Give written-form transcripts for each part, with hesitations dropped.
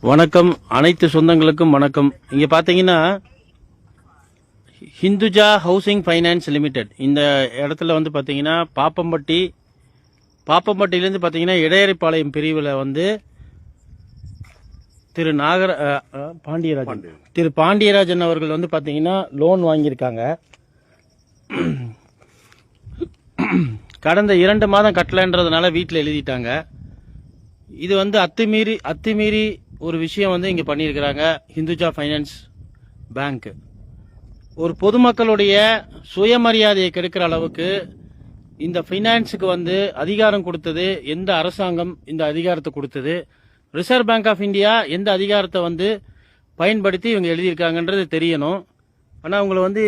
வணக்கம் அனைத்து சொந்தங்களுக்கும் வணக்கம். இங்க பாத்தீங்கன்னா ஹிந்துஜா ஹவுசிங் ஃபைனான்ஸ் லிமிடெட் இந்த இடத்துல வந்து பாத்தீங்கன்னா பாப்பம்பட்டியிலிருந்து பாத்தீங்கன்னா இடையரைப்பாளையம் பிரிவில் வந்து திரு பாண்டியராஜன் அவர்கள் வந்து பாத்தீங்கன்னா லோன் வாங்கியிருக்காங்க. கடந்த 2 மாதம் கட்டலன்றதுனால வீட்டில் எழுதிட்டாங்க. இது வந்து அத்துமீறி ஒரு விஷயம் வந்து இங்க பண்ணியிருக்கிறாங்க. ஹிந்துஜா ஃபைனான்ஸ் பேங்க் ஒரு பொதுமக்களுடைய சுயமரியாதையை கெடுக்கிற அளவுக்கு இந்த ஃபைனான்ஸுக்கு வந்து அதிகாரம் கொடுத்தது எந்த அரசாங்கம் இந்த அதிகாரத்தை கொடுத்தது? ரிசர்வ் பேங்க் ஆஃப் இந்தியா எந்த அதிகாரத்தை வந்து பயன்படுத்தி இவங்க எழுதியிருக்காங்கன்றது தெரியணும். ஆனால் உங்களை வந்து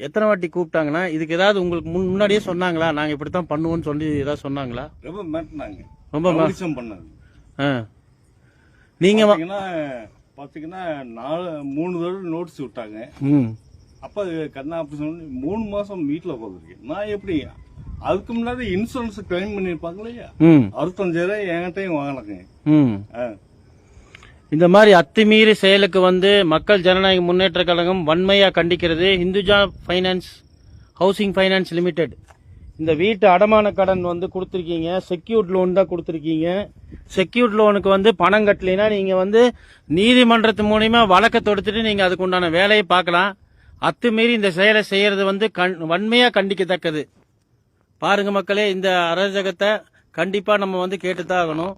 எத்தனை வாட்டி கூப்பிட்டாங்கன்னா இதுக்கு ஏதாவது உங்களுக்கு முன்னாடியே சொன்னாங்களா? நாங்கள் இப்படித்தான் பண்ணுவோம்னு சொல்லி ஏதாவது சொன்னாங்களா? ரொம்ப மிரட்டினாங்க, ரொம்ப மோசம் பண்ணாங்க. நீங்க பாத்தீங்கன்னா 3 தடவை நோட்டீஸ் விட்டாங்க. அப்ப கண்ணா ஆபரேஷன் 3 மாசம் வீட்டுல உட்காந்துருக்கேன். நான் எப்படி அதுக்கு முன்னாடி இன்சூரன்ஸ் கிளைம் பண்ணிருப்பாங்க இல்லையா, 65,000 என்கிட்டயும் வாங்கினாங்க. இந்த மாதிரி அத்துமீறி செயலுக்கு வந்து மக்கள் ஜனநாயக முன்னேற்ற கழகம் வன்மையா கண்டிக்கிறது. Hinduja finance housing finance limited இந்த வீட்டு அடமான கடன் வந்து கொடுத்துருக்கீங்க, செக்யூர்ட் லோன் தான் கொடுத்துருக்கீங்க. செக்யூர்ட் லோனுக்கு வந்து பணம் கட்டலைன்னா நீங்க வந்து நீதிமன்றத்து மூலியமா வழக்கை தொடுத்துட்டு நீங்க அதுக்கு உண்டான வேலையை பார்க்கலாம். அத்துமீறி இந்த செயலை செய்யறது வந்து வன்மையா கண்டிக்கத்தக்கது. பாருங்க மக்களே, இந்த அராஜகத்தை கண்டிப்பா நம்ம வந்து கேட்டுதான் ஆகணும்.